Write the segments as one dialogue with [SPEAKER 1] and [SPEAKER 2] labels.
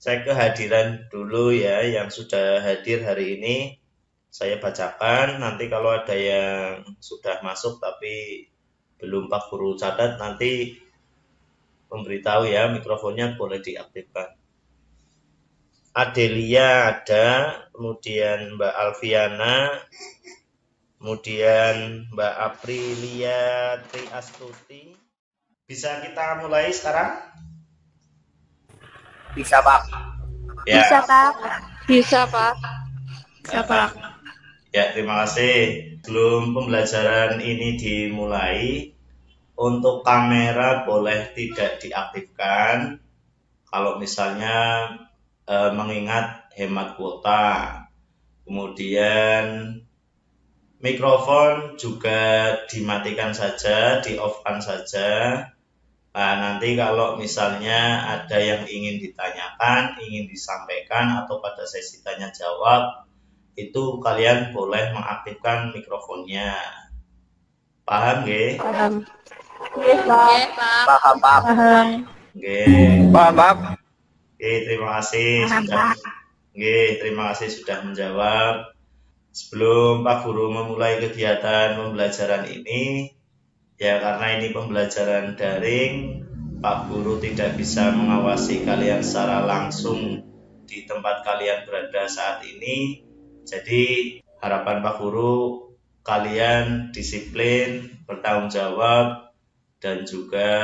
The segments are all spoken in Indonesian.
[SPEAKER 1] Saya kehadiran dulu ya yang sudah hadir hari ini. Saya bacakan, nanti kalau ada yang sudah masuk tapi belum Pak Guru catat, nanti memberitahu ya, mikrofonnya boleh diaktifkan. Adelia ada, kemudian Mbak Alfiana, kemudian Mbak Aprilia Triastuti. Bisa kita mulai sekarang?
[SPEAKER 2] Bisa, Pak.
[SPEAKER 1] Ya.
[SPEAKER 3] Bisa, Pak.
[SPEAKER 4] Bisa, Pak.
[SPEAKER 3] Bisa, Pak.
[SPEAKER 1] Ya, terima kasih. Sebelum pembelajaran ini dimulai, untuk kamera boleh tidak diaktifkan. Kalau misalnya mengingat hemat kuota. Kemudian mikrofon juga dimatikan saja, di-off-kan saja. Nah, nanti kalau misalnya ada yang ingin ditanyakan, ingin disampaikan, atau pada sesi tanya jawab, itu kalian boleh mengaktifkan mikrofonnya. Paham nggih?
[SPEAKER 3] Paham.
[SPEAKER 2] Paham, Pak.
[SPEAKER 3] Paham.
[SPEAKER 1] Nggih.
[SPEAKER 2] Paham, Pak.
[SPEAKER 1] Oke, terima kasih sudah menjawab. Sebelum Pak Guru memulai kegiatan pembelajaran ini, ya karena ini pembelajaran daring, Pak Guru tidak bisa mengawasi kalian secara langsung di tempat kalian berada saat ini. Jadi harapan Pak Guru kalian disiplin, bertanggung jawab, dan juga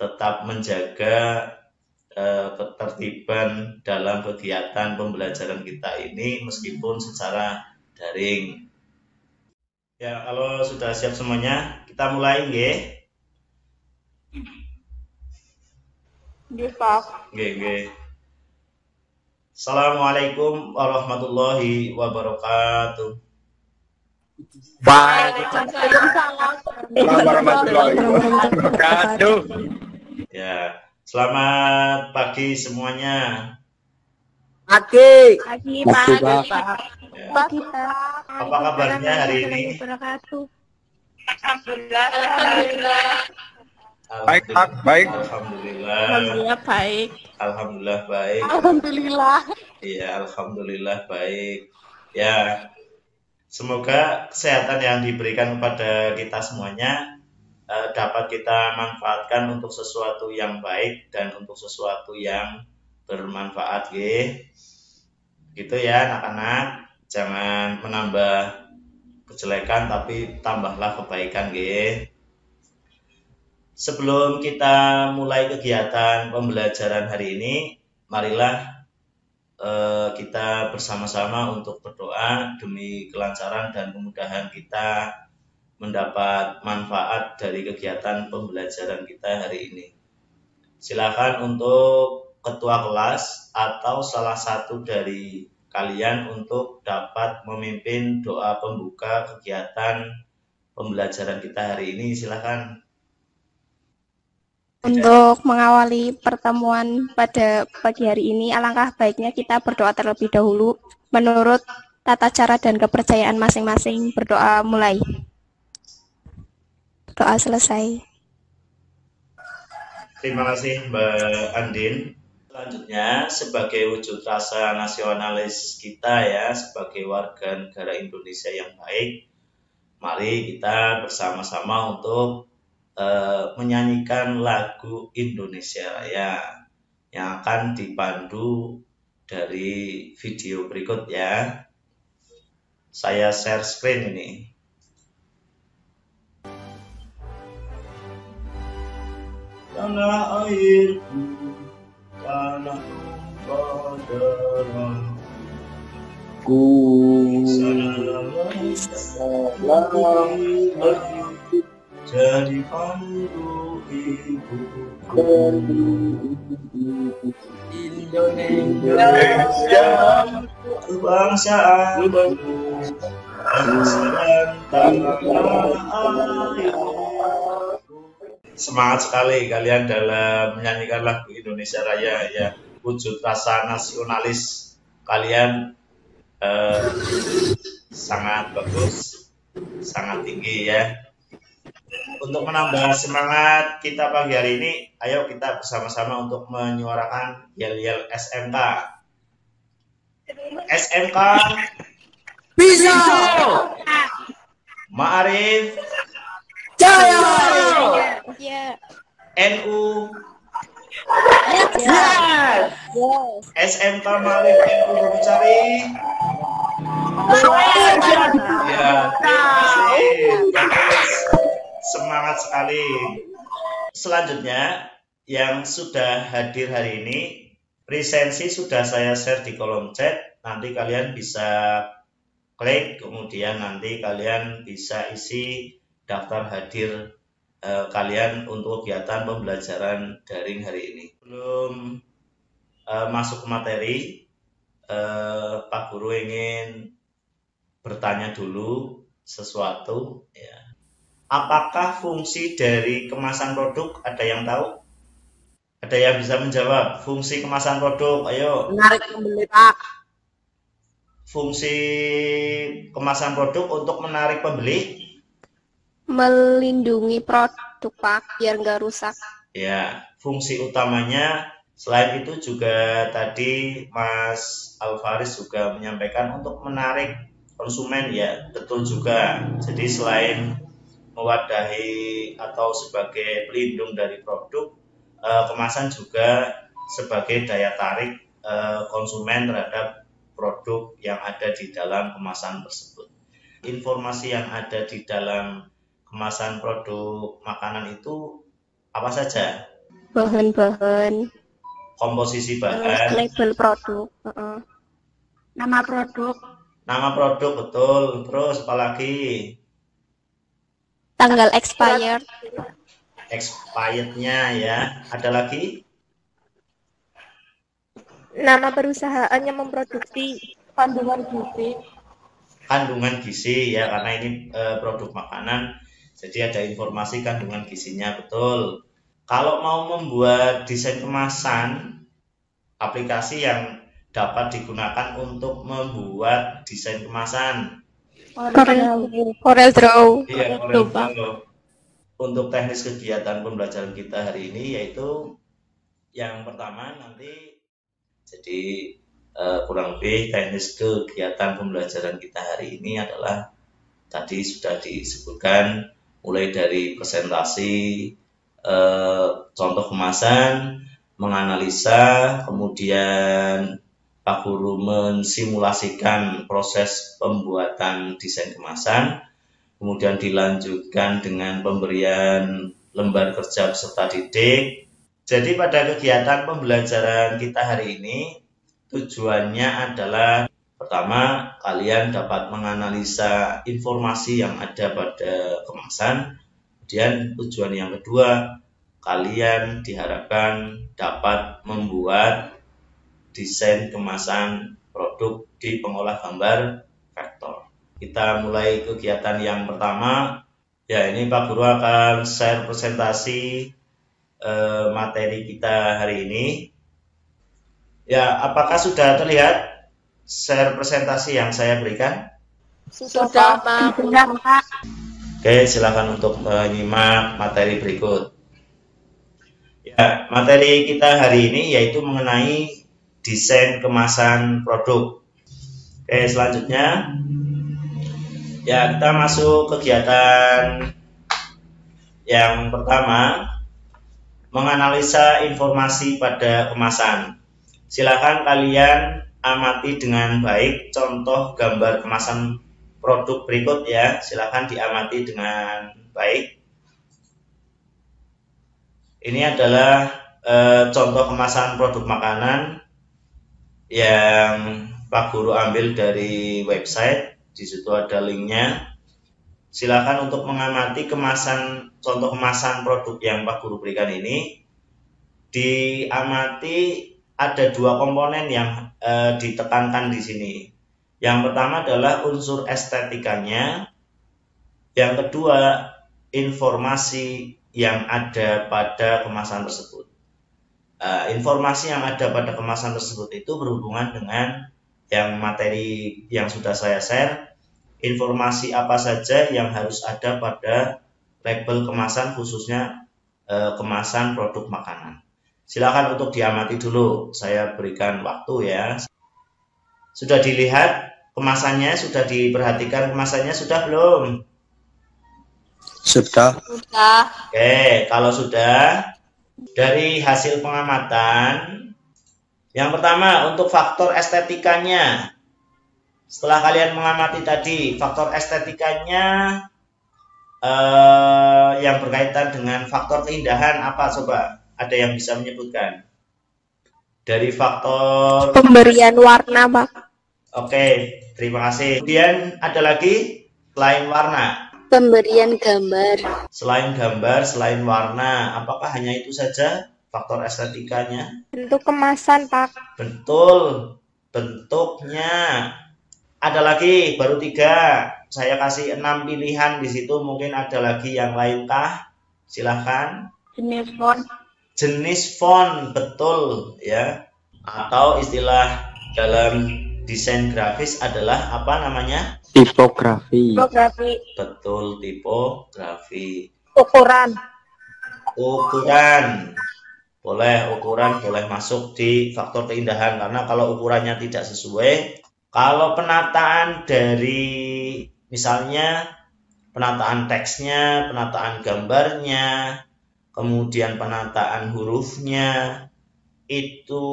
[SPEAKER 1] tetap menjaga ketertiban dalam kegiatan pembelajaran kita ini meskipun secara daring. Ya, kalau sudah siap semuanya, kita mulai nggih.
[SPEAKER 3] Nggih, Pak.
[SPEAKER 1] Nggih. Assalamualaikum warahmatullahi wabarakatuh.
[SPEAKER 3] Waalaikumsalam
[SPEAKER 2] warahmatullahi wabarakatuh.
[SPEAKER 1] Ya, selamat pagi semuanya.
[SPEAKER 2] Pagi.
[SPEAKER 3] Pagi, Pak.
[SPEAKER 1] Ya.
[SPEAKER 3] Pagi, Pak.
[SPEAKER 1] Apa kabarnya hari ini?
[SPEAKER 3] Alhamdulillah.
[SPEAKER 2] Baik, Pak. Baik.
[SPEAKER 1] Alhamdulillah.
[SPEAKER 3] Alhamdulillah baik.
[SPEAKER 1] Alhamdulillah baik.
[SPEAKER 3] Alhamdulillah.
[SPEAKER 1] Iya, alhamdulillah baik. Ya, semoga kesehatan yang diberikan kepada kita semuanya dapat kita manfaatkan untuk sesuatu yang baik dan untuk sesuatu yang bermanfaat, gitu ya anak-anak. Jangan menambah kejelekan tapi tambahlah kebaikan, Sebelum kita mulai kegiatan pembelajaran hari ini, marilah kita bersama-sama untuk berdoa demi kelancaran dan kemudahan kita mendapat manfaat dari kegiatan pembelajaran kita hari ini. Silakan untuk ketua kelas atau salah satu dari kalian untuk dapat memimpin doa pembuka kegiatan pembelajaran kita hari ini. Silakan.
[SPEAKER 3] Untuk mengawali pertemuan pada pagi hari ini, alangkah baiknya kita berdoa terlebih dahulu menurut tata cara dan kepercayaan masing-masing. Berdoa mulai. Doa selesai.
[SPEAKER 1] Terima kasih Mbak Andin. Selanjutnya, sebagai wujud rasa nasionalis kita ya, sebagai warga negara Indonesia yang baik, mari kita bersama-sama untuk menyanyikan lagu Indonesia Raya yang akan dipandu dari video berikut ya. Saya share screen ini. Tanah airku, tanah tumpah darahku, jadi pandu ibuku. Indonesia, kebangsaanku, dan tanah airku. Semangat sekali kalian dalam menyanyikan lagu Indonesia Raya ya. Wujud rasa nasionalis kalian sangat bagus, sangat tinggi ya. untuk menambah semangat kita pagi hari ini, ayo kita bersama-sama untuk menyuarakan yel-yel SMK. SMK
[SPEAKER 4] Bisa.
[SPEAKER 1] Ma'arif
[SPEAKER 4] Jaya.
[SPEAKER 3] Ya.
[SPEAKER 1] NU
[SPEAKER 4] Yes.
[SPEAKER 1] SMK Ma'arif NU Bogocari. Ya, terima kasih. Bagus. Semangat sekali. Selanjutnya, yang sudah hadir hari ini, presensi sudah saya share di kolom chat. Nanti kalian bisa klik, kemudian nanti kalian bisa isi daftar hadir kalian untuk kegiatan pembelajaran daring hari ini. Sebelum masuk ke materi, Pak Guru ingin bertanya dulu sesuatu, ya. Apakah fungsi dari kemasan produk? Ada yang tahu? Ada yang bisa menjawab? Fungsi kemasan produk, ayo.
[SPEAKER 4] Menarik pembeli, Pak.
[SPEAKER 1] Fungsi kemasan produk untuk menarik pembeli?
[SPEAKER 3] Melindungi produk, Pak, biar nggak rusak.
[SPEAKER 1] Ya, fungsi utamanya selain itu juga tadi Mas Alvaris juga menyampaikan untuk menarik konsumen, ya, betul juga. Jadi selain mewadahi atau sebagai pelindung dari produk, kemasan juga sebagai daya tarik konsumen terhadap produk yang ada di dalam kemasan tersebut. Informasi yang ada di dalam kemasan produk makanan itu apa saja?
[SPEAKER 3] Bahan-bahan,
[SPEAKER 1] Komposisi bahan,
[SPEAKER 3] label produk,
[SPEAKER 4] Nama produk.
[SPEAKER 1] nama produk, betul. Terus apalagi?
[SPEAKER 3] tanggal expired,
[SPEAKER 1] Expirednya, ya. Ada lagi?
[SPEAKER 3] nama perusahaan yang memproduksi,
[SPEAKER 4] Kandungan gizi.
[SPEAKER 1] Kandungan gizi, ya, karena ini produk makanan, jadi ada informasi kandungan gizinya, betul. Kalau mau membuat desain kemasan, aplikasi yang dapat digunakan untuk membuat desain kemasan.
[SPEAKER 3] Corel Draw.
[SPEAKER 1] Iya, Corel Draw. Untuk teknis kegiatan pembelajaran kita hari ini yaitu yang pertama nanti, jadi kurang lebih teknis kegiatan pembelajaran kita hari ini adalah tadi sudah disebutkan mulai dari presentasi, contoh kemasan, menganalisa, kemudian Pak Guru mensimulasikan proses pembuatan desain kemasan, kemudian dilanjutkan dengan pemberian lembar kerja peserta didik. Jadi pada kegiatan pembelajaran kita hari ini, tujuannya adalah pertama, kalian dapat menganalisa informasi yang ada pada kemasan. Kemudian tujuan yang kedua, kalian diharapkan dapat membuat desain kemasan produk di pengolah gambar vektor. Kita mulai kegiatan yang pertama. Ya, ini Pak Guru akan share presentasi materi kita hari ini. Ya, apakah sudah terlihat share presentasi yang saya berikan?
[SPEAKER 4] Sudah, Pak.
[SPEAKER 1] Oke, silakan untuk menyimak materi berikut. Ya, materi kita hari ini yaitu mengenai desain kemasan produk. Oke, selanjutnya ya kita masuk kegiatan yang pertama, menganalisa informasi pada kemasan. Silakan kalian amati dengan baik contoh gambar kemasan produk berikut, ya. Silakan diamati dengan baik. Ini adalah contoh kemasan produk makanan yang Pak Guru ambil dari website. Di situ ada linknya. Silakan untuk mengamati contoh kemasan produk yang Pak Guru berikan ini. Diamati ada dua komponen yang ditekankan di sini. Yang pertama adalah unsur estetikanya. Yang kedua, informasi yang ada pada kemasan tersebut. Informasi yang ada pada kemasan tersebut itu berhubungan dengan yang materi yang sudah saya share. Informasi apa saja yang harus ada pada label kemasan khususnya kemasan produk makanan. Silakan untuk diamati dulu, saya berikan waktu ya. Sudah dilihat kemasannya, sudah diperhatikan kemasannya, sudah belum?
[SPEAKER 2] Sudah.
[SPEAKER 1] Oke, kalau sudah, dari hasil pengamatan, yang pertama untuk faktor estetikanya. Setelah kalian mengamati tadi, faktor estetikanya yang berkaitan dengan faktor keindahan apa coba? Ada yang bisa menyebutkan? Dari faktor
[SPEAKER 3] Pemberian warna, Pak.
[SPEAKER 1] Oke, terima kasih. Kemudian ada lagi selain warna.
[SPEAKER 5] Pemberian gambar.
[SPEAKER 1] Selain gambar, selain warna, apakah hanya itu saja faktor estetikanya?
[SPEAKER 3] Bentuk kemasan, Pak.
[SPEAKER 1] Betul, bentuknya. Ada lagi, baru 3. Saya kasih 6 pilihan di situ. Mungkin ada lagi yang lain kah? Silahkan.
[SPEAKER 4] Jenis font.
[SPEAKER 1] Jenis font, betul ya. Atau istilah dalam desain grafis adalah apa namanya?
[SPEAKER 2] Tipografi.
[SPEAKER 4] Tipografi.
[SPEAKER 1] Betul, tipografi.
[SPEAKER 4] Ukuran.
[SPEAKER 1] Ukuran. Ukuran boleh masuk di faktor keindahan karena kalau ukurannya tidak sesuai, kalau penataan dari misalnya penataan teksnya, penataan gambarnya, kemudian penataan hurufnya itu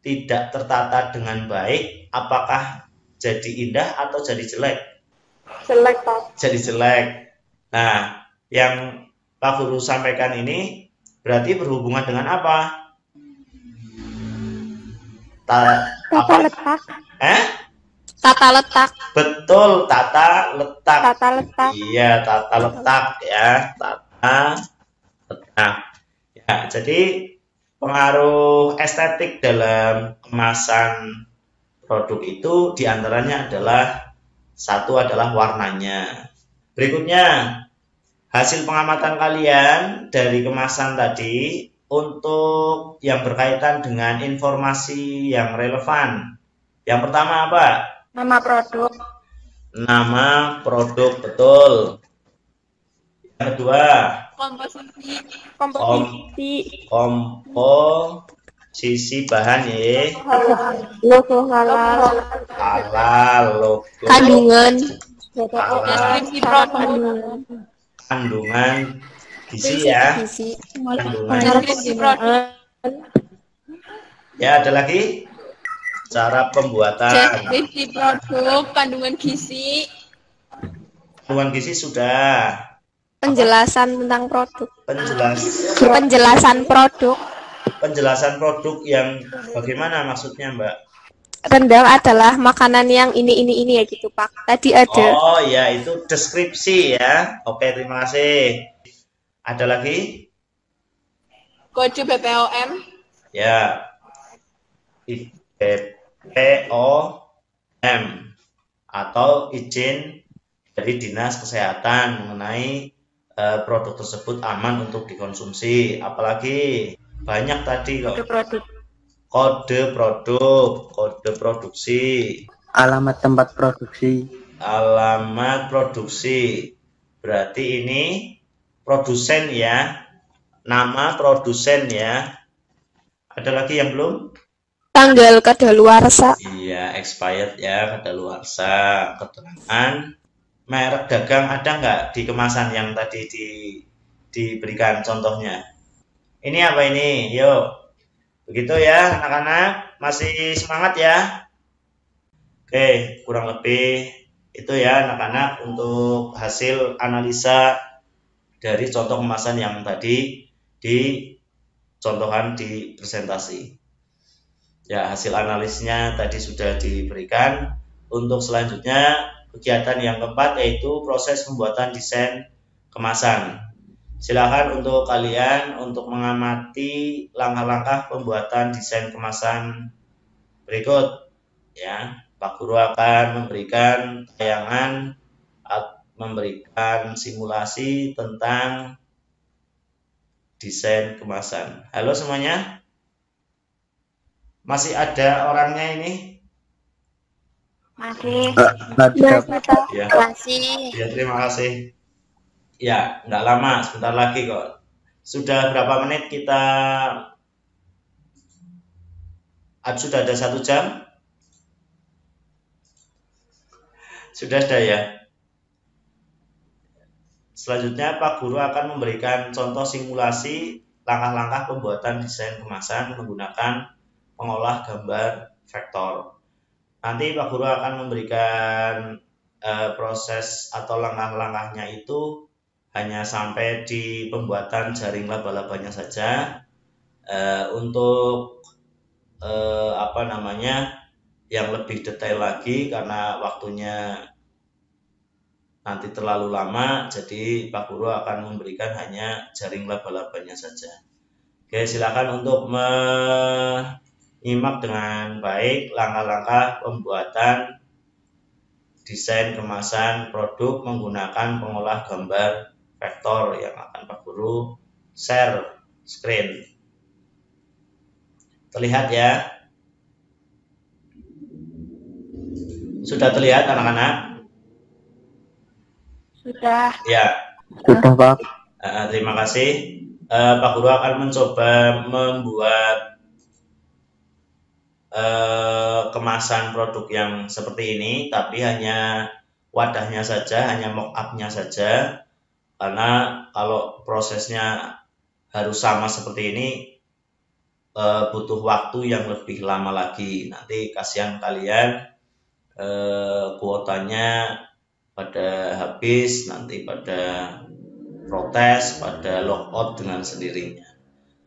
[SPEAKER 1] tidak tertata dengan baik, apakah jadi indah atau jadi jelek?
[SPEAKER 4] Jelek, Pak.
[SPEAKER 1] Jadi jelek. Nah, yang Pak Guru sampaikan ini berarti berhubungan dengan apa?
[SPEAKER 3] Tata letak.
[SPEAKER 5] Tata letak.
[SPEAKER 1] Betul, tata letak.
[SPEAKER 3] Tata letak.
[SPEAKER 1] Iya, tata letak ya, tata letak. Ya, jadi pengaruh estetik dalam kemasan produk itu diantaranya adalah satu adalah warnanya. Berikutnya, hasil pengamatan kalian dari kemasan tadi untuk yang berkaitan dengan informasi yang relevan. Yang pertama apa?
[SPEAKER 4] Nama produk.
[SPEAKER 1] Nama produk, betul. Yang kedua,
[SPEAKER 5] Komposisi.
[SPEAKER 1] komposisi bahan ya.
[SPEAKER 3] Logo halal.
[SPEAKER 1] Halal, logo.
[SPEAKER 5] Kandungan.
[SPEAKER 1] Halal.
[SPEAKER 5] Deskripsi produk.
[SPEAKER 1] Kandungan gizi ya. Kandungan.
[SPEAKER 5] Deskripsi produk.
[SPEAKER 1] Ya, ada lagi cara pembuatan.
[SPEAKER 5] Deskripsi produk. Kandungan gizi.
[SPEAKER 1] Kandungan gizi sudah.
[SPEAKER 3] Penjelasan tentang produk.
[SPEAKER 1] Penjelasan
[SPEAKER 3] Penjelasan produk.
[SPEAKER 1] yang bagaimana maksudnya, Mbak?
[SPEAKER 3] Rendang adalah makanan yang ini ya gitu, Pak. Tadi ada.
[SPEAKER 1] Oh ya, itu deskripsi ya. Oke, terima kasih. Ada lagi?
[SPEAKER 5] Kode BPOM.
[SPEAKER 1] Ya. BPOM atau izin dari Dinas Kesehatan mengenai produk tersebut aman untuk dikonsumsi. Apalagi banyak tadi kok. Kode produk, kode produksi,
[SPEAKER 2] Alamat tempat produksi.
[SPEAKER 1] alamat produksi. Berarti ini produsen ya. Nama produsen ya. Ada lagi yang belum?
[SPEAKER 3] Tanggal kadaluarsa.
[SPEAKER 1] Iya, expired ya, kadaluarsa. Keterangan merek dagang ada nggak di kemasan yang tadi diberikan contohnya? Ini apa ini? Yuk. Begitu ya anak-anak, masih semangat ya? Oke, kurang lebih itu ya anak-anak untuk hasil analisa dari contoh kemasan yang tadi dicontohkan di presentasi. Ya, hasil analisnya tadi sudah diberikan. Untuk selanjutnya kegiatan yang keempat yaitu proses pembuatan desain kemasan. Silakan untuk kalian untuk mengamati langkah-langkah pembuatan desain kemasan berikut ya. Pak Guru akan memberikan tayangan, memberikan simulasi tentang desain kemasan. Halo semuanya, masih ada orangnya ini?
[SPEAKER 4] Masih.
[SPEAKER 2] Nggak bisa.
[SPEAKER 1] Ya,
[SPEAKER 5] Terima kasih.
[SPEAKER 1] ya terima kasih. Ya, nggak lama, sebentar lagi kok. Sudah berapa menit kita? Sudah ada 1 jam? Sudah ada ya? Selanjutnya Pak Guru akan memberikan contoh simulasi langkah-langkah pembuatan desain kemasan menggunakan pengolah gambar vektor. Nanti Pak Guru akan memberikan proses atau langkah-langkahnya itu hanya sampai di pembuatan jaring laba-labanya saja. Untuk yang lebih detail lagi karena waktunya nanti terlalu lama, jadi Pak Guru akan memberikan hanya jaring laba-labanya saja. Oke, silakan untuk menyimak dengan baik langkah-langkah pembuatan desain kemasan produk menggunakan pengolah gambar vektor yang akan Pak Guru share screen. Terlihat ya? Sudah terlihat anak-anak?
[SPEAKER 4] Sudah.
[SPEAKER 1] Ya.
[SPEAKER 2] Sudah, Pak.
[SPEAKER 1] Terima kasih. Pak Guru akan mencoba membuat kemasan produk yang seperti ini, tapi hanya wadahnya saja, hanya mock up-nya saja. Karena kalau prosesnya harus sama seperti ini, butuh waktu yang lebih lama lagi. Nanti kasihan kalian, kuotanya pada habis, nanti pada protes, pada logout dengan sendirinya.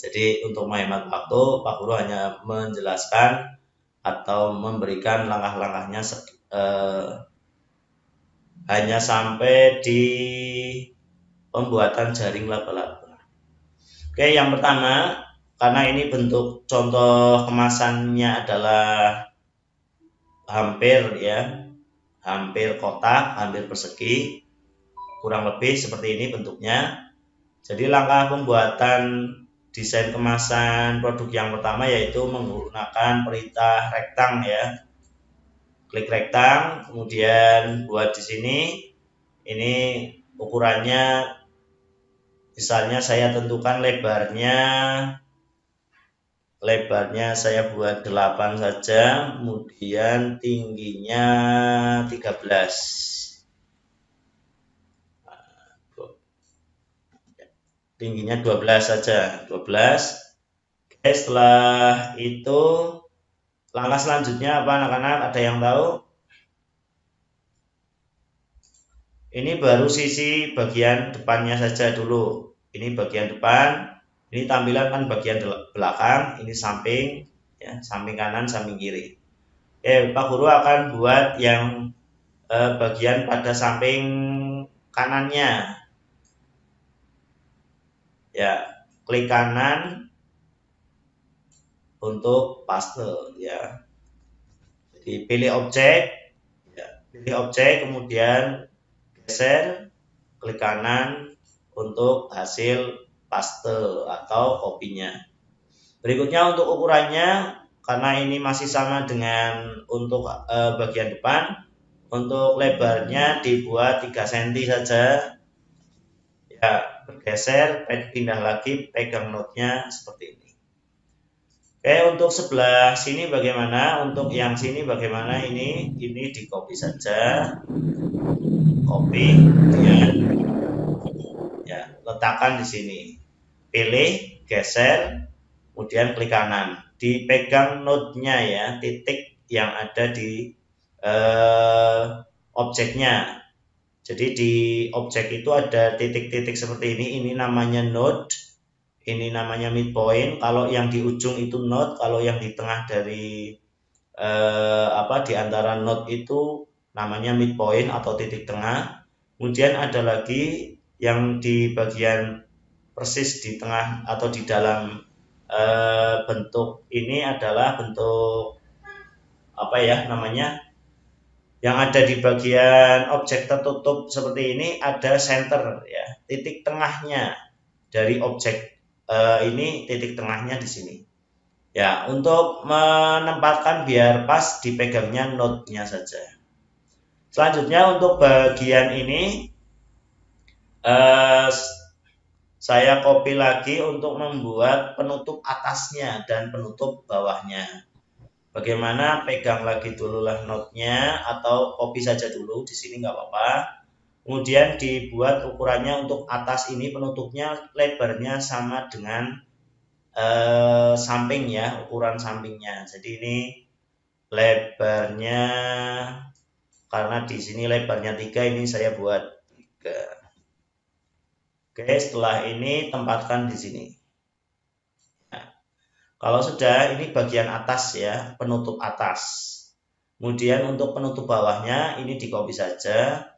[SPEAKER 1] Jadi untuk menghemat waktu, Pak Guru hanya menjelaskan atau memberikan langkah-langkahnya hanya sampai di pembuatan jaring laba-laba. Oke, yang pertama, karena ini bentuk contoh kemasannya adalah hampir kotak, hampir persegi, kurang lebih seperti ini bentuknya. Jadi langkah pembuatan desain kemasan produk yang pertama yaitu menggunakan perintah rektang ya. Klik rektang, kemudian buat di sini. Ini ukurannya, misalnya saya tentukan lebarnya saya buat 8 saja, kemudian tingginya 13. Tingginya 12 saja, 12. Oke, setelah itu langkah selanjutnya apa anak-anak? Ada yang tahu? Ini baru sisi bagian depannya saja dulu. Ini bagian depan. Ini tampilan kan bagian belakang, ini samping, ya, samping kanan, samping kiri. Oke, Pak Guru akan buat yang bagian pada samping kanannya. Ya, klik kanan untuk paste, ya. Jadi pilih objek, kemudian geser, klik kanan untuk hasil paste atau kopinya. Berikutnya untuk ukurannya, karena ini masih sama dengan untuk bagian depan, untuk lebarnya dibuat 3 cm saja. Ya, bergeser, pindah lagi, pegang notnya seperti ini. Oke, untuk sebelah sini bagaimana? Untuk yang sini bagaimana? Ini di copy saja. Copy, ya, letakkan di sini. Pilih, geser, kemudian klik kanan. Dipegang node-nya ya, titik yang ada di objeknya. Jadi di objek itu ada titik-titik seperti ini namanya node, ini namanya midpoint. Kalau yang di ujung itu node, kalau yang di tengah dari di antara node itu namanya midpoint atau titik tengah. Kemudian ada lagi yang di bagian persis di tengah atau di dalam bentuk ini adalah bentuk yang ada di bagian objek tertutup seperti ini ada center ya, titik tengahnya dari objek ini, titik tengahnya di sini. Ya, untuk menempatkan biar pas dipegangnya node-nya saja. Selanjutnya untuk bagian ini eh, saya copy lagi untuk membuat penutup atasnya dan penutup bawahnya. Bagaimana? Pegang lagi dululah notnya atau copy saja dulu di sini nggak apa-apa. Kemudian dibuat ukurannya untuk atas ini penutupnya lebarnya sama dengan samping ya, ukuran sampingnya. Jadi ini lebarnya, karena di sini lebarnya 3, ini saya buat 3. Oke, setelah ini tempatkan di sini. Nah, kalau sudah, ini bagian atas ya, penutup atas. Kemudian untuk penutup bawahnya ini di copy saja,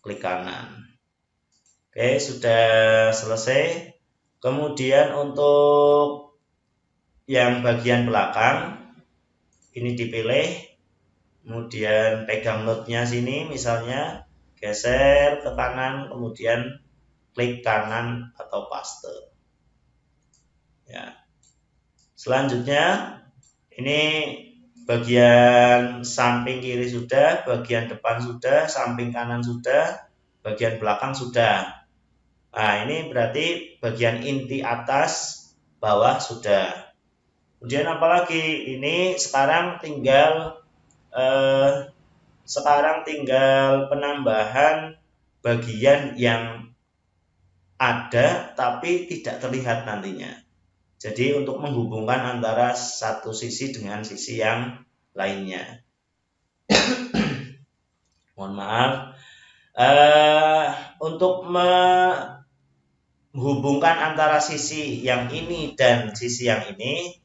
[SPEAKER 1] klik kanan. Oke, sudah selesai. Kemudian untuk yang bagian belakang ini dipilih, kemudian pegang notnya sini misalnya, geser ke kanan, kemudian klik kanan atau paste. Ya. Selanjutnya ini bagian samping kiri sudah, bagian depan sudah, samping kanan sudah, bagian belakang sudah. Nah, ini berarti bagian inti atas, bawah sudah. Kemudian apalagi? Ini sekarang tinggal penambahan bagian yang ada tapi tidak terlihat nantinya. Jadi untuk menghubungkan antara satu sisi dengan sisi yang lainnya. Mohon maaf. Untuk menghubungkan antara sisi yang ini dan sisi yang ini,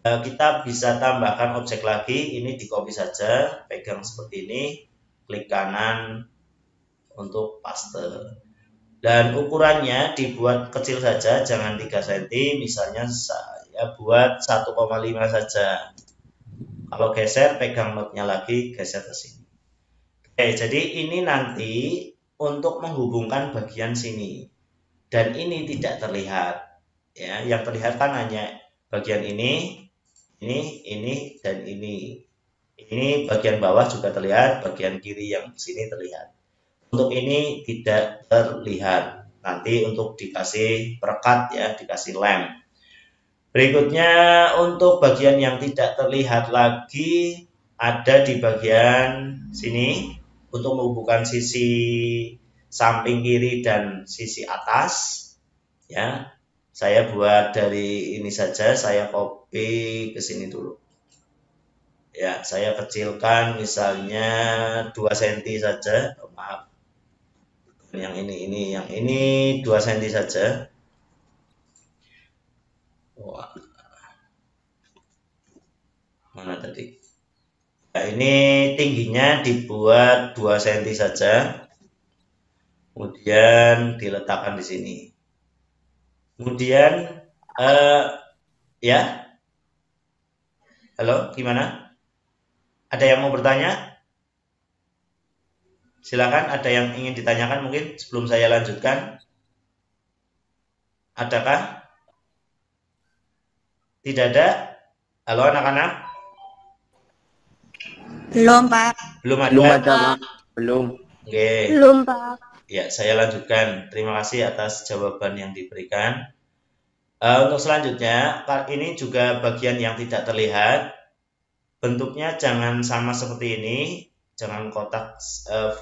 [SPEAKER 1] kita bisa tambahkan objek lagi. Ini di copy saja, pegang seperti ini, klik kanan untuk paste. Dan ukurannya dibuat kecil saja, jangan 3 cm, misalnya saya buat 1,5 saja. Kalau geser, pegang notnya lagi, geser ke sini. Oke, jadi ini nanti untuk menghubungkan bagian sini. Dan ini tidak terlihat. Ya, yang terlihat kan hanya bagian ini, dan ini. Ini bagian bawah juga terlihat, bagian kiri yang sini terlihat. Untuk ini tidak terlihat. Nanti untuk dikasih perekat ya, dikasih lem. Berikutnya untuk bagian yang tidak terlihat lagi ada di bagian sini untuk menghubungkan sisi samping kiri dan sisi atas. Ya, saya buat dari ini saja, saya copy ke sini dulu. Ya, saya kecilkan misalnya 2 cm saja. Oh, maaf. Yang ini 2 cm saja. Wah. Mana tadi? Nah, ini tingginya dibuat 2 cm saja. Kemudian diletakkan di sini. Kemudian ya. Halo, gimana? Ada yang mau bertanya? Silakan, ada yang ingin ditanyakan mungkin sebelum saya lanjutkan. Adakah? Tidak ada? Halo anak-anak?
[SPEAKER 3] Belum, Pak.
[SPEAKER 1] Belum ada?
[SPEAKER 2] Belum ada, Pak. Belum.
[SPEAKER 1] Oke.
[SPEAKER 3] Belum, Pak.
[SPEAKER 1] Ya, saya lanjutkan. Terima kasih atas jawaban yang diberikan. Untuk selanjutnya, ini juga bagian yang tidak terlihat. Bentuknya jangan sama seperti ini. Jangan kotak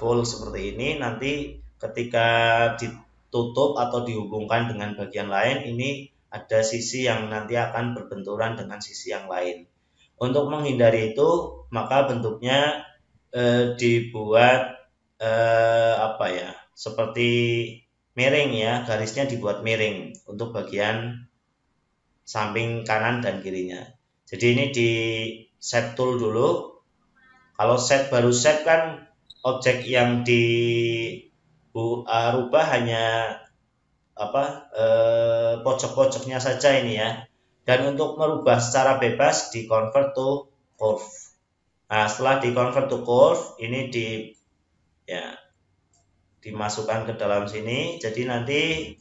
[SPEAKER 1] full seperti ini. Nanti ketika ditutup atau dihubungkan dengan bagian lain, ini ada sisi yang nanti akan berbenturan dengan sisi yang lain. Untuk menghindari itu, maka bentuknya dibuat seperti miring ya, garisnya dibuat miring untuk bagian samping kanan dan kirinya. Jadi ini di set tool dulu. Kalau baru set kan objek yang dirubah hanya pojok-pojoknya saja ini ya. Dan untuk merubah secara bebas di convert to curve. Nah, setelah di convert to curve ini dimasukkan ke dalam sini. Jadi nanti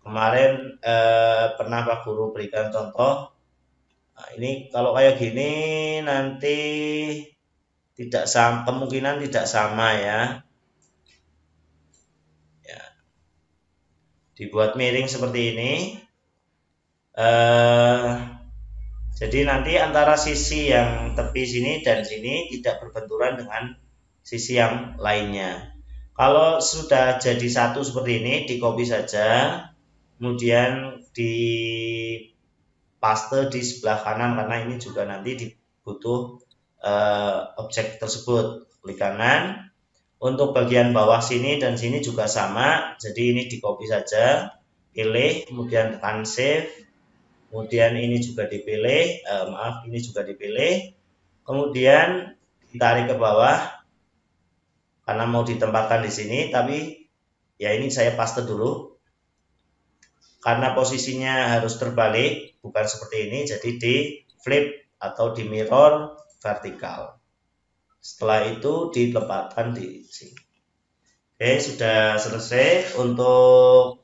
[SPEAKER 1] kemarin pernah Pak Guru berikan contoh. Nah, ini kalau kayak gini nanti tidak sama, kemungkinan tidak sama ya. Ya. Dibuat miring seperti ini. Jadi nanti antara sisi yang tepi sini dan sini tidak berbenturan dengan sisi yang lainnya. Kalau sudah jadi satu seperti ini, di copy saja, kemudian di paste di sebelah kanan karena ini juga nanti butuh objek tersebut. Klik kanan. Untuk bagian bawah sini dan sini juga sama, jadi ini di copy saja, pilih, kemudian tekan save, kemudian ini juga dipilih, ini juga dipilih, kemudian ditarik ke bawah karena mau ditempatkan di sini, tapi ya ini saya paste dulu karena posisinya harus terbalik, bukan seperti ini, jadi di flip atau di mirror vertikal. Setelah itu ditempatkan di sini. Oke, sudah selesai untuk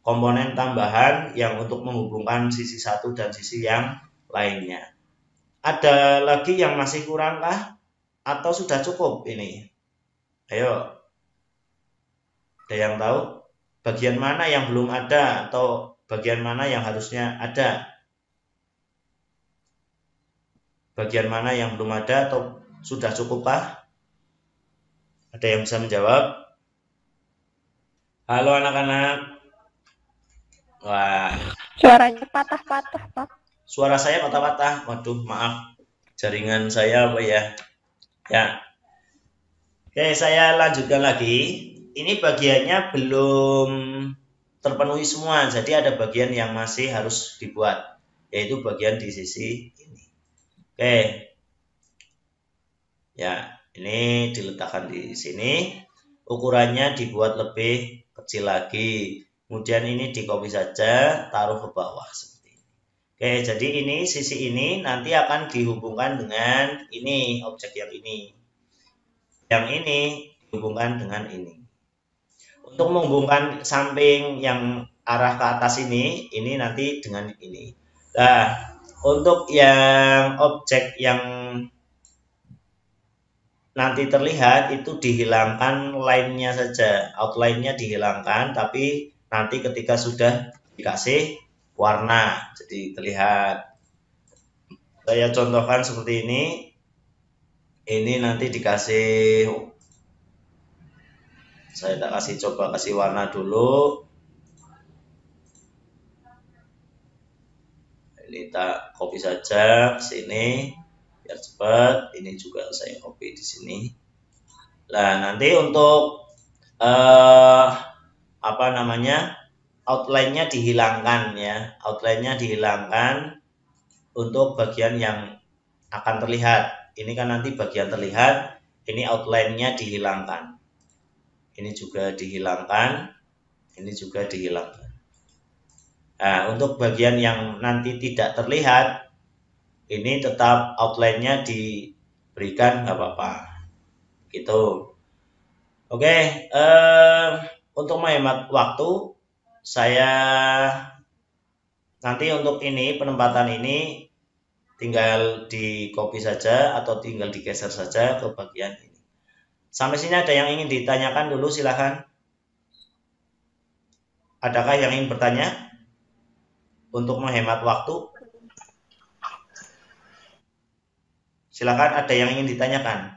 [SPEAKER 1] komponen tambahan yang untuk menghubungkan sisi satu dan sisi yang lainnya. Ada lagi yang masih kurang kah? Atau sudah cukup ini? Ayo. Ada yang tahu? Bagian mana yang belum ada atau bagian mana yang harusnya ada? Bagian mana yang belum ada atau sudah cukupkah? Ada yang bisa menjawab? Halo anak-anak. Wah.
[SPEAKER 3] Suaranya patah-patah, Pak.
[SPEAKER 1] Suara saya patah-patah. Waduh, maaf. Jaringan saya apa ya? Ya. Oke, saya lanjutkan lagi. Ini bagiannya belum terpenuhi semua. Jadi ada bagian yang masih harus dibuat, yaitu bagian di sisi ini. Oke. Ya, ini diletakkan di sini. Ukurannya dibuat lebih kecil lagi. Kemudian ini di copy saja, taruh ke bawah seperti ini. Oke, jadi ini sisi ini nanti akan dihubungkan dengan ini, objek yang ini. Yang ini dihubungkan dengan ini. Untuk menghubungkan samping yang arah ke atas ini nanti dengan ini. Nah, untuk yang objek yang nanti terlihat itu dihilangkan line-nya saja, outline-nya dihilangkan, tapi nanti ketika sudah dikasih warna jadi terlihat. Saya contohkan seperti ini nanti dikasih, saya tak coba kasih warna dulu. Ini tak copy saja ke sini biar cepat. Ini juga saya copy di sini. Nah, nanti untuk outline-nya dihilangkan ya. Outline-nya dihilangkan untuk bagian yang akan terlihat. Ini kan nanti bagian terlihat, ini outline-nya dihilangkan. Ini juga dihilangkan, ini juga dihilangkan. Nah, untuk bagian yang nanti tidak terlihat, ini tetap outline-nya diberikan, nggak apa-apa. Gitu. Oke, untuk menghemat waktu, saya nanti untuk ini penempatan ini tinggal di copy saja atau tinggal digeser saja ke bagian ini. Sampai sini ada yang ingin ditanyakan dulu, silahkan. Adakah yang ingin bertanya untuk menghemat waktu? Silakan, ada yang ingin ditanyakan?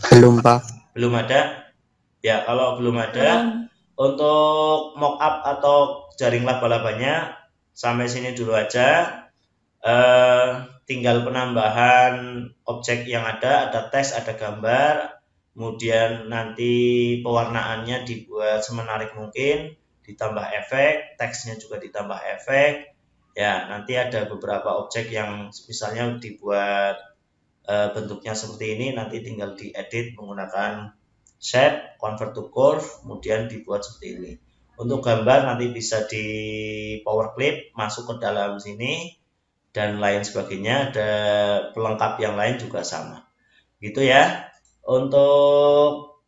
[SPEAKER 2] Belum, Pak.
[SPEAKER 1] Belum ada? Ya, kalau belum ada, untuk mockup atau jaring laba-labanya sampai sini dulu aja. Tinggal penambahan objek yang ada teks, ada gambar, kemudian nanti pewarnaannya dibuat semenarik mungkin, ditambah efek, teksnya juga ditambah efek. Ya, nanti ada beberapa objek yang misalnya dibuat bentuknya seperti ini, nanti tinggal diedit menggunakan shape, convert to curve, kemudian dibuat seperti ini. Untuk gambar nanti bisa di power clip, masuk ke dalam sini, dan lain sebagainya. Ada pelengkap yang lain juga sama. Gitu ya. Untuk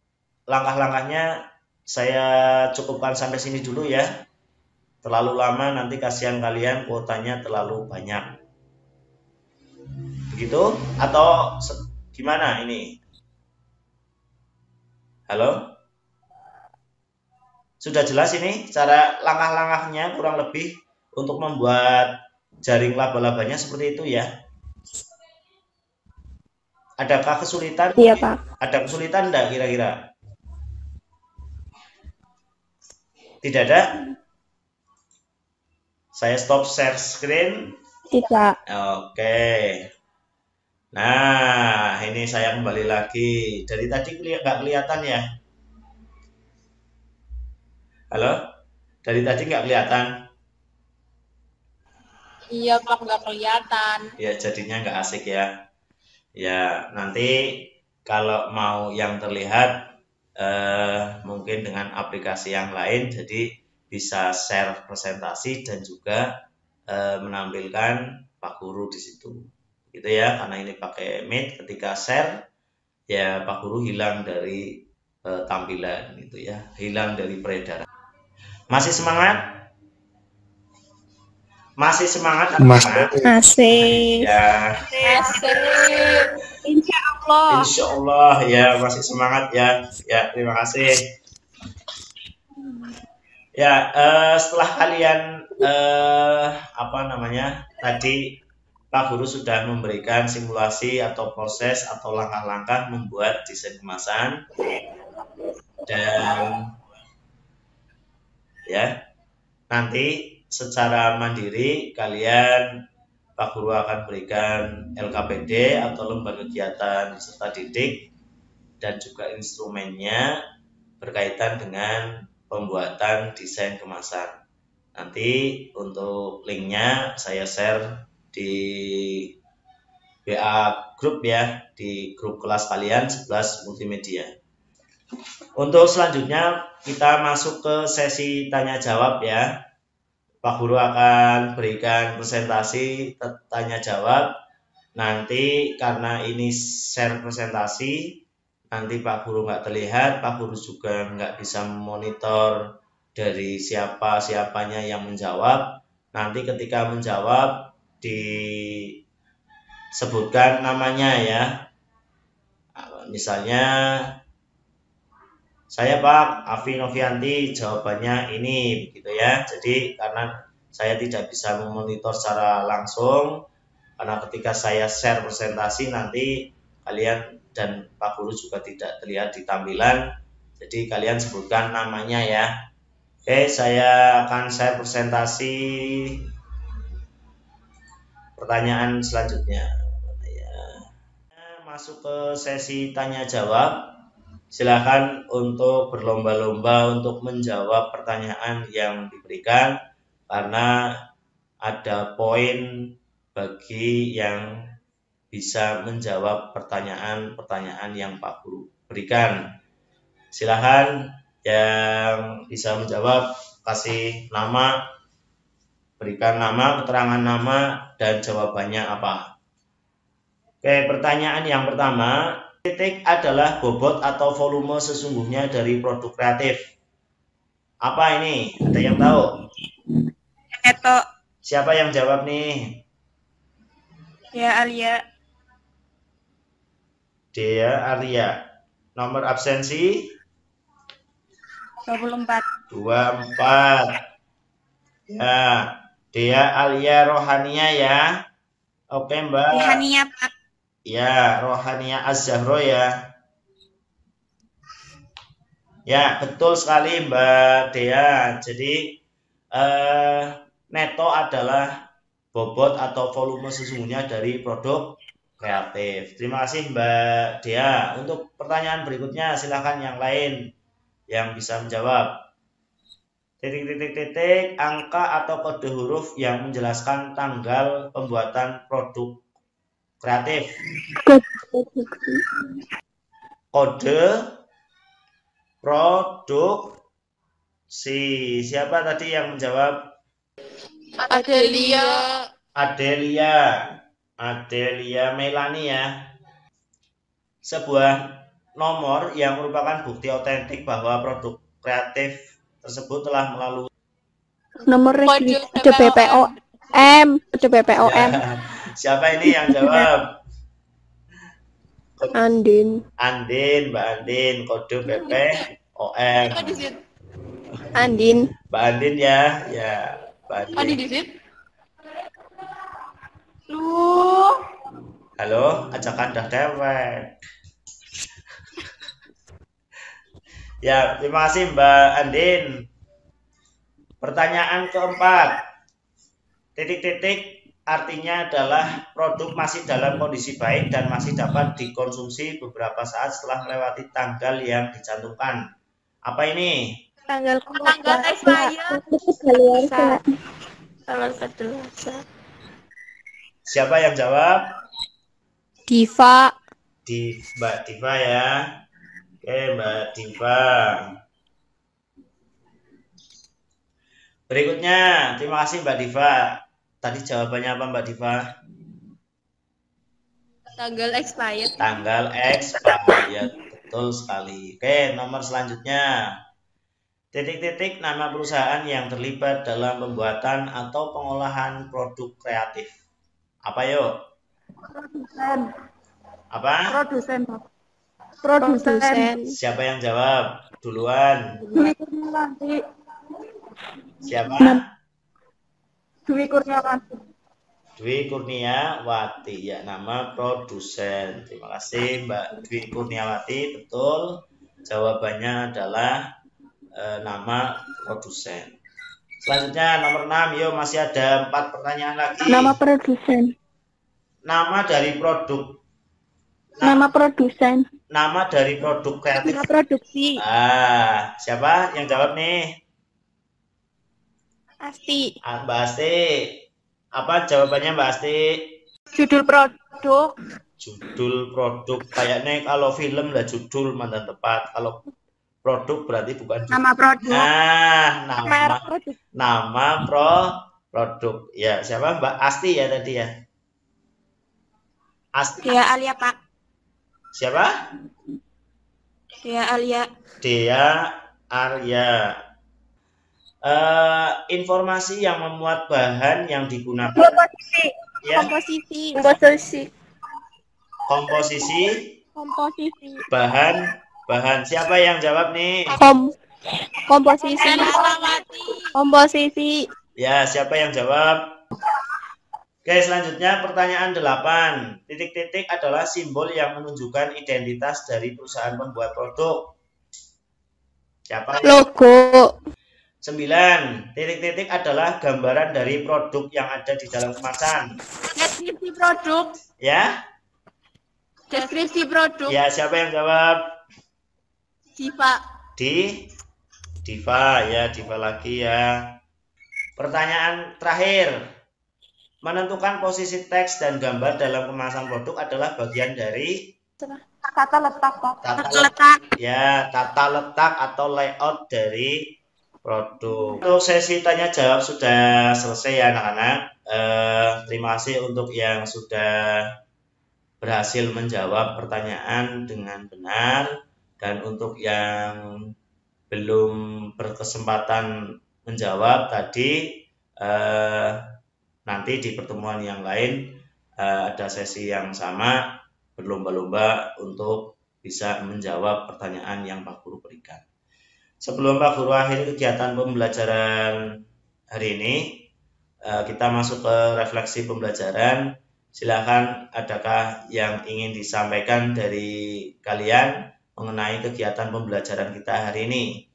[SPEAKER 1] langkah-langkahnya saya cukupkan sampai sini dulu ya. Terlalu lama nanti kasihan kalian, kuotanya terlalu banyak. Begitu atau gimana ini? Halo? Sudah jelas ini cara langkah-langkahnya kurang lebih untuk membuat jaring laba-labanya seperti itu ya. Adakah kesulitan?
[SPEAKER 3] Iya, Pak.
[SPEAKER 1] Ada kesulitan enggak kira-kira? Tidak ada? Saya stop share screen.
[SPEAKER 3] Tidak.
[SPEAKER 1] Oke. Nah, ini saya kembali lagi. Dari tadi nggak kelihatan ya? Halo? Dari tadi nggak kelihatan?
[SPEAKER 5] Iya, Pak, nggak kelihatan.
[SPEAKER 1] Ya, jadinya nggak asik ya. Ya, nanti kalau mau yang terlihat mungkin dengan aplikasi yang lain, jadi bisa share presentasi dan juga menampilkan Pak Guru di situ. Gitu ya, karena ini pakai Meet, ketika share ya Pak Guru hilang dari tampilan gitu ya, hilang dari peredaran. Masih semangat? Masih semangat?
[SPEAKER 3] Masih.
[SPEAKER 1] Ya.
[SPEAKER 5] Asik. Insya Allah.
[SPEAKER 1] Insya Allah ya, masih semangat ya. Ya, terima kasih. Ya, setelah kalian tadi Pak Guru sudah memberikan simulasi atau proses atau langkah-langkah membuat desain kemasan, dan ya nanti secara mandiri kalian Pak Guru akan berikan LKPD atau lembar kegiatan peserta didik dan juga instrumennya berkaitan dengan pembuatan desain kemasan. Nanti untuk linknya saya share di WA grup ya, di grup kelas kalian 11 multimedia. Untuk selanjutnya kita masuk ke sesi tanya jawab ya. Pak Guru akan berikan presentasi tanya jawab. Nanti karena ini share presentasi, nanti Pak Guru nggak terlihat, Pak Guru juga nggak bisa memonitor dari siapanya yang menjawab. Nanti ketika menjawab disebutkan namanya ya. Misalnya saya Pak Afi Novianti, jawabannya ini begitu ya. Jadi karena saya tidak bisa memonitor secara langsung, karena ketika saya share presentasi nanti kalian dan Pak Guru juga tidak terlihat di tampilan. Jadi kalian sebutkan namanya ya. Oke, saya akan share presentasi pertanyaan selanjutnya. Masuk ke sesi tanya jawab. Silakan untuk berlomba-lomba untuk menjawab pertanyaan yang diberikan, karena ada poin bagi yang bisa menjawab pertanyaan-pertanyaan yang Pak Guru berikan. Silakan yang bisa menjawab kasih nama, berikan nama, keterangan nama, dan jawabannya apa. Oke, pertanyaan yang pertama, titik adalah bobot atau volume sesungguhnya dari produk kreatif. Apa ini? Ada yang tahu?
[SPEAKER 3] Eto.
[SPEAKER 1] Siapa yang jawab nih?
[SPEAKER 3] Ya, Alia.
[SPEAKER 1] Dea Arya. Nomor absensi?
[SPEAKER 3] 24.
[SPEAKER 1] 24. Ya, Dea Alia Rohania ya. Oke, Mbak.
[SPEAKER 3] Rohania, Pak.
[SPEAKER 1] Ya, Rohania Az-Zahro ya. Ya, betul sekali Mbak Dea. Jadi neto adalah bobot atau volume sesungguhnya dari produk kreatif. Terima kasih Mbak Dea. Untuk pertanyaan berikutnya silakan yang lain yang bisa menjawab. Titik, angka atau kode huruf yang menjelaskan tanggal pembuatan produk kreatif. Kode produksi. Siapa tadi yang menjawab?
[SPEAKER 5] Adelia.
[SPEAKER 1] Adelia Melani ya. Sebuah nomor yang merupakan bukti otentik bahwa produk kreatif tersebut telah melalui
[SPEAKER 3] Nomor
[SPEAKER 5] Kode
[SPEAKER 3] BPOM. Kode BPOM.
[SPEAKER 1] Ya. Siapa ini yang jawab?
[SPEAKER 3] Andin.
[SPEAKER 1] Andin, Mbak Andin, kode BPOM.
[SPEAKER 5] Kok di situ?
[SPEAKER 3] Andin.
[SPEAKER 1] Mbak Andin ya, ya, Mbak
[SPEAKER 5] Kok
[SPEAKER 1] Andin.
[SPEAKER 5] di situ? Lu.
[SPEAKER 1] Halo, ajakan dah dewek. Ya, terima kasih Mbak Andin. Pertanyaan keempat. Titik-titik artinya adalah produk masih dalam kondisi baik dan masih dapat dikonsumsi beberapa saat setelah melewati tanggal yang dicantumkan. Apa ini?
[SPEAKER 3] Tanggal
[SPEAKER 5] expired.
[SPEAKER 3] Tanggal kedaluarsa.
[SPEAKER 1] Siapa yang jawab?
[SPEAKER 3] Diva.
[SPEAKER 1] Mbak Diva ya. Oke, Mbak Diva. Berikutnya, terima kasih Mbak Diva. Tadi jawabannya apa Mbak Diva?
[SPEAKER 5] Tanggal expired.
[SPEAKER 1] Tanggal expired. Betul sekali. Oke, nomor selanjutnya. Titik-titik nama perusahaan yang terlibat dalam pembuatan atau pengolahan produk kreatif. Apa yuk?
[SPEAKER 4] Produsen.
[SPEAKER 1] Apa?
[SPEAKER 4] Produsen.
[SPEAKER 3] Produsen.
[SPEAKER 1] Siapa yang jawab? Duluan.
[SPEAKER 4] Dwi Kurniawanti.
[SPEAKER 1] Siapa?
[SPEAKER 4] Dwi Kurniawanti.
[SPEAKER 1] Dwi Kurniawati. Ya, nama produsen. Terima kasih Mbak Dwi Kurniawati. Betul. Jawabannya adalah nama produsen. Selanjutnya nomor 6. Yuk, masih ada 4 pertanyaan lagi.
[SPEAKER 3] Nama produsen.
[SPEAKER 1] Nama dari produk.
[SPEAKER 3] Nama produsen.
[SPEAKER 1] Nama dari produk kreatif.
[SPEAKER 3] Nama produksi.
[SPEAKER 1] Siapa yang jawab nih?
[SPEAKER 3] Asti.
[SPEAKER 1] Mbak Asti. Apa jawabannya Mbak Asti?
[SPEAKER 4] Judul produk.
[SPEAKER 1] Judul produk. Kayaknya kalau film lah judul mantan tepat. Kalau produk berarti bukan judul.
[SPEAKER 4] Nama produk.
[SPEAKER 1] Nama produk. Ya, siapa Mbak Asti ya tadi ya? Asti.
[SPEAKER 3] Dea Alia, Pak.
[SPEAKER 1] Siapa?
[SPEAKER 3] Dea Alia.
[SPEAKER 1] Dea Arya. Informasi yang memuat bahan yang digunakan.
[SPEAKER 4] Komposisi.
[SPEAKER 1] Ya, komposisi bahan. Siapa yang jawab nih?
[SPEAKER 3] Komposisi.
[SPEAKER 1] Ya, siapa yang jawab? Oke, selanjutnya pertanyaan 8. Titik-titik adalah simbol yang menunjukkan identitas dari perusahaan pembuat produk. Siapa?
[SPEAKER 3] Logo.
[SPEAKER 1] 9. Titik-titik adalah gambaran dari produk yang ada di dalam kemasan.
[SPEAKER 5] Deskripsi produk.
[SPEAKER 1] Ya?
[SPEAKER 5] Deskripsi produk.
[SPEAKER 1] Ya, siapa yang jawab?
[SPEAKER 5] Diva.
[SPEAKER 1] Diva, ya, Diva lagi ya. Pertanyaan terakhir. Menentukan posisi teks dan gambar dalam kemasan produk adalah bagian dari
[SPEAKER 4] Tata letak.
[SPEAKER 1] ya, tata letak atau layout dari produk. Untuk sesi tanya jawab sudah selesai ya anak-anak. Terima kasih untuk yang sudah berhasil menjawab pertanyaan dengan benar, dan untuk yang belum berkesempatan menjawab tadi, nanti di pertemuan yang lain ada sesi yang sama, berlomba-lomba untuk bisa menjawab pertanyaan yang Pak Guru berikan. Sebelum Pak Guru akhiri kegiatan pembelajaran hari ini, kita masuk ke refleksi pembelajaran. Silakan, adakah yang ingin disampaikan dari kalian mengenai kegiatan pembelajaran kita hari ini?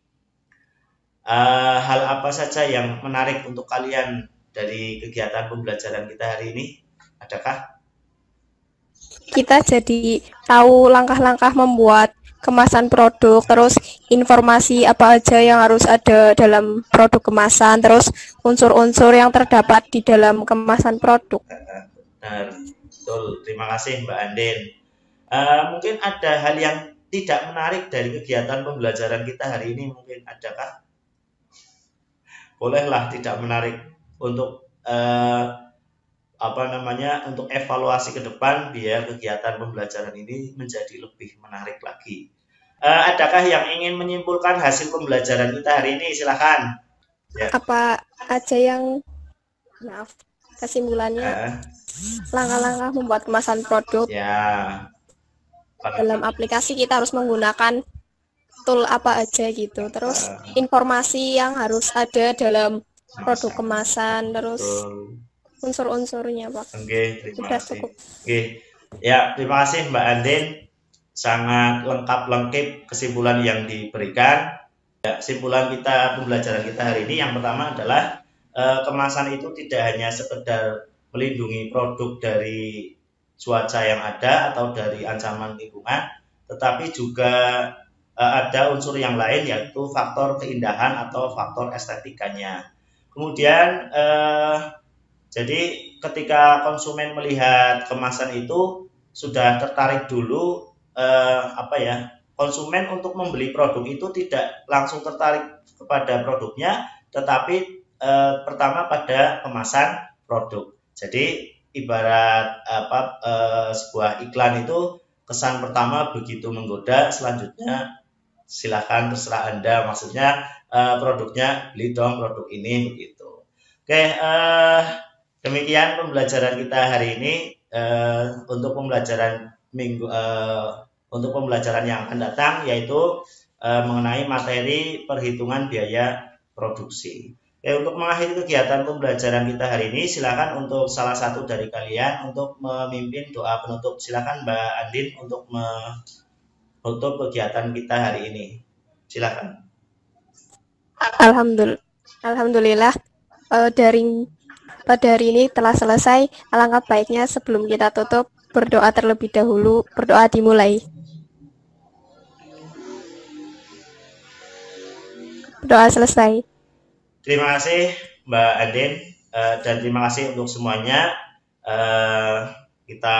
[SPEAKER 1] Hal apa saja yang menarik untuk kalian dari kegiatan pembelajaran kita hari ini? Adakah?
[SPEAKER 3] Kita jadi tahu langkah-langkah membuat kemasan produk, terus informasi apa aja yang harus ada dalam produk kemasan, terus unsur-unsur yang terdapat di dalam kemasan produk.
[SPEAKER 1] Benar, betul. Terima kasih Mbak Andin. Mungkin ada hal yang tidak menarik dari kegiatan pembelajaran kita hari ini, mungkin adakah? Bolehlah tidak menarik untuk untuk evaluasi ke depan biar kegiatan pembelajaran ini menjadi lebih menarik lagi. Adakah yang ingin menyimpulkan hasil pembelajaran kita hari ini? Silakan. Ya.
[SPEAKER 3] Apa aja yang kesimpulannya langkah-langkah membuat kemasan produk.
[SPEAKER 1] Ya.
[SPEAKER 3] dalam aplikasi kita harus menggunakan tool apa aja gitu. Terus informasi yang harus ada dalam produk kemasan, terus unsur-unsurnya, Pak.
[SPEAKER 1] Oke, terima
[SPEAKER 3] Sudah
[SPEAKER 1] kasih.
[SPEAKER 3] cukup.
[SPEAKER 1] Oke. Ya, terima kasih Mbak Andin. Sangat lengkap kesimpulan yang diberikan. Ya, kesimpulan kita pembelajaran kita hari ini yang pertama adalah kemasan itu tidak hanya sekedar melindungi produk dari cuaca yang ada atau dari ancaman lingkungan, tetapi juga ada unsur yang lain yaitu faktor keindahan atau faktor estetikanya. Kemudian jadi ketika konsumen melihat kemasan itu sudah tertarik dulu konsumen untuk membeli produk itu tidak langsung tertarik kepada produknya, tetapi pertama pada kemasan produk. Jadi ibarat sebuah iklan itu kesan pertama begitu menggoda, selanjutnya silakan terserah Anda, maksudnya produknya beli dong produk ini begitu. Oke, demikian pembelajaran kita hari ini. Untuk pembelajaran yang akan datang yaitu mengenai materi perhitungan biaya produksi. Untuk mengakhiri kegiatan pembelajaran kita hari ini, silakan untuk salah satu dari kalian untuk memimpin doa penutup. Silakan Mbak Andin untuk menutup kegiatan kita hari ini. Silakan.
[SPEAKER 3] Alhamdulillah daring pada hari ini telah selesai. Alangkah baiknya sebelum kita tutup berdoa terlebih dahulu. Berdoa dimulai. Doa selesai.
[SPEAKER 1] Terima kasih Mbak Andin dan terima kasih untuk semuanya. Kita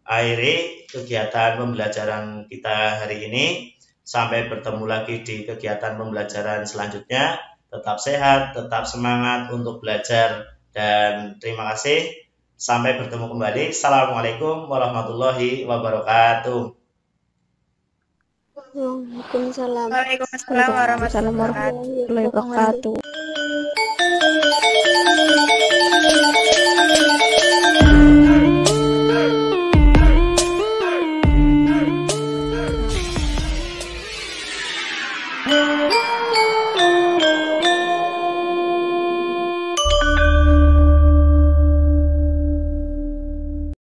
[SPEAKER 1] akhiri kegiatan pembelajaran kita hari ini. Sampai bertemu lagi di kegiatan pembelajaran selanjutnya. Tetap sehat, tetap semangat untuk belajar dan terima kasih. Sampai bertemu kembali. Assalamualaikum warahmatullahi wabarakatuh.
[SPEAKER 3] Waalaikumsalam.
[SPEAKER 4] Waalaikumsalam warahmatullahi wabarakatuh.
[SPEAKER 3] Warahmatullahi wabarakatuh.